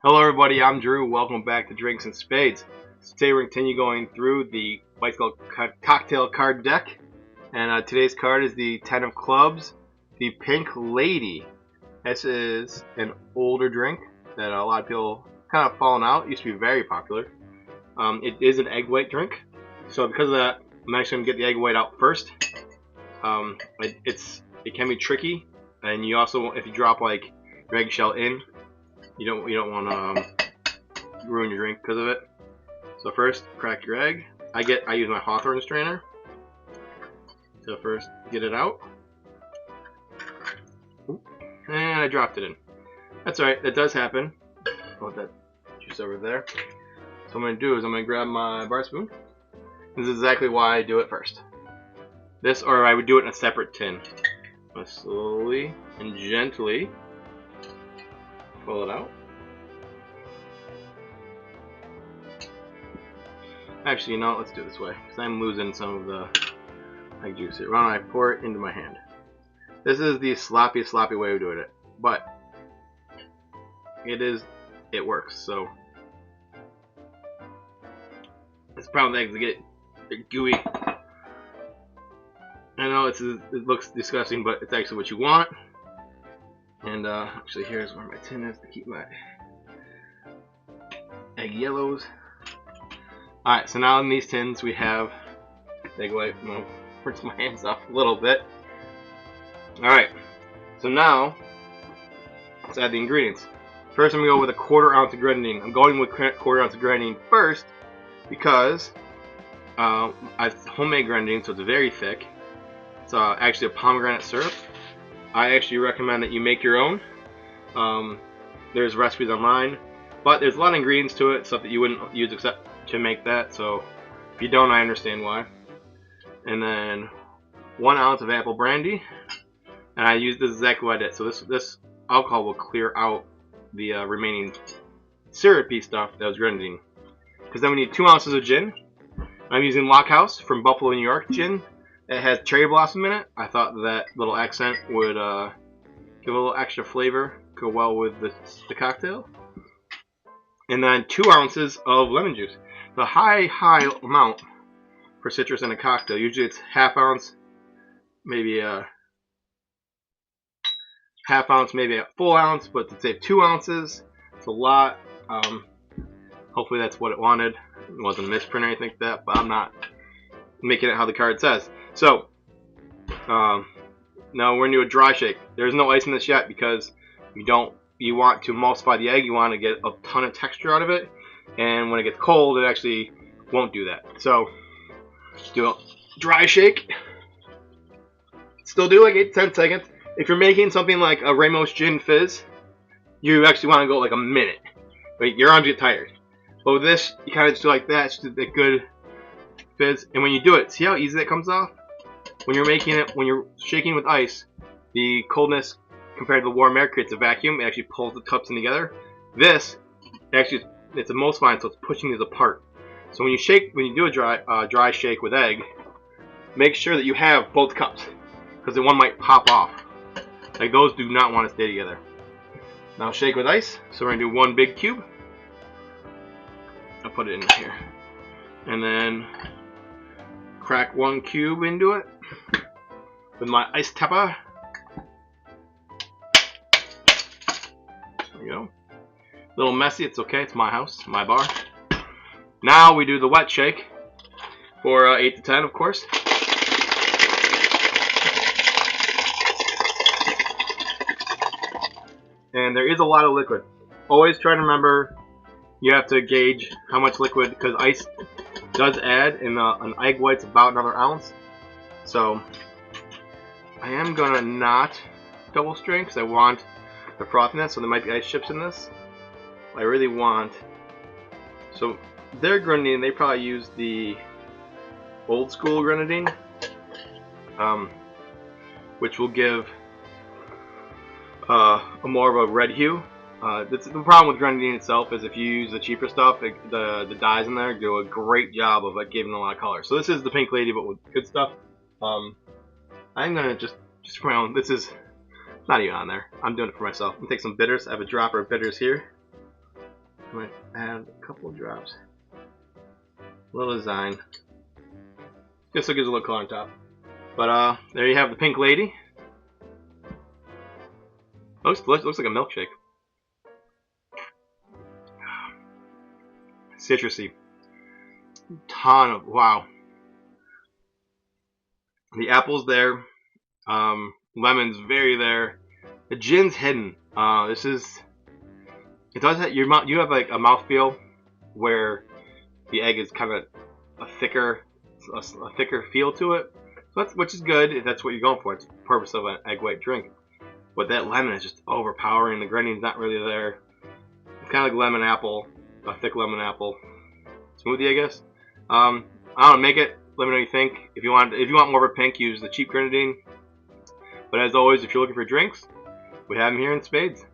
Hello everybody, I'm Drew. Welcome back to Drinks and Spades. So today we're going to continue going through the White Skull cocktail card deck. And today's card is the 10 of clubs, the Pink Lady. This is an older drink that a lot of people kind of fallen out. It used to be very popular. It is an egg white drink. So because of that, I'm actually going to get the egg white out first. It can be tricky. And you also, if you drop like your eggshell in, you don't want to ruin your drink because of it. So first, crack your egg. I use my Hawthorne strainer. So first, get it out. And I dropped it in. That's alright, that does happen. Put that juice over there. So what I'm going to do is I'm going to grab my bar spoon. This is exactly why I do it first. This, or I would do it in a separate tin. I slowly and gently pull it out. Actually, you know, let's do it this way, because I'm losing some of the egg juice here. Why don't I pour it into my hand? This is the sloppy way of doing it, but it works. So it's the problem with eggs, they're gooey. I know it looks disgusting, but it's actually what you want. And actually, here's where my tin is to keep my egg yellows. Alright, so now in these tins we have egg white. I'm going to rinse my hands off a little bit. Alright, so now let's add the ingredients. First I'm going to go with a 1/4 ounce of grenadine. I'm going with 1/4 ounce of grenadine first because it's homemade grenadine, so it's very thick. It's actually a pomegranate syrup. I actually recommend that you make your own. There's recipes online, but there's a lot of ingredients to it, stuff that you wouldn't use except to make that. So if you don't, I understand why. And then 1 ounce of apple brandy, and I use this exactly what I did. So this alcohol will clear out the remaining syrupy stuff that was grenadine. Because then we need 2 ounces of gin. I'm using Lockhouse from Buffalo, New York gin. It has cherry blossom in it. I thought that little accent would give a little extra flavor, go well with the cocktail. And then 2 ounces of lemon juice. The high amount for citrus in a cocktail. Usually it's ½ ounce, maybe a ½ ounce, maybe a full ounce, but to save 2 ounces, it's a lot. Hopefully that's what it wanted. It wasn't a misprint or anything like that, but I'm not making it how the card says. So now we're going to do a dry shake. There's no ice in this yet because you want to emulsify the egg. You want to get a ton of texture out of it, and when it gets cold it actually won't do that. So do a dry shake. Still do like 8 to 10 seconds. If you're making something like a Ramos Gin Fizz, you actually want to go like a minute. But your arms get tired. But with this, you kind of just do like that. It's just a good fizz. And when you do it, see how easy that comes off? When you're making it, when you're shaking with ice, the coldness compared to the warm air creates a vacuum. It actually pulls the cups in together. This, actually, it's emulsifying, so it's pushing these apart. So when you do a dry shake with egg, make sure that you have both cups, because the one might pop off. Like those do not want to stay together. Now shake with ice. So we're gonna do 1 big cube. I'll put it in here, and then crack 1 cube into it with my ice tapper. There you go. A little messy, it's okay. It's my house, my bar. Now we do the wet shake for 8 to 10, of course. And there is a lot of liquid. Always try to remember you have to gauge how much liquid, because ice does add, and an egg white's about another ounce. So I am gonna not double strain because I want the frothiness, so there might be ice chips in this. I really want, so their grenadine, they probably use the old school grenadine, which will give a more of a red hue. The problem with grenadine itself is if you use the cheaper stuff, the dyes in there do a great job of giving a lot of color. So this is the Pink Lady, but with good stuff. I'm gonna just for my own. This is not even on there. I'm doing it for myself. I'm gonna take some bitters. I have a dropper of bitters here. Might add a couple of drops. A little design. Just so it gives a little color on top. But there you have the pink lady. Looks like a milkshake. Citrusy. Ton of, wow. The apple's there. Lemon's very there. The gin's hidden. This is. It does have you have like a mouthfeel where the egg is kind of a thicker feel to it. So which is good if that's what you're going for. It's the purpose of an egg white drink. But that lemon is just overpowering. The grenine's not really there. It's kind of like lemon apple, a thick lemon apple smoothie, I guess. I don't know, make it. Let me know what you think. If you want more of a pink, use the cheap Grenadine. But as always, if you're looking for drinks, we have them here in spades.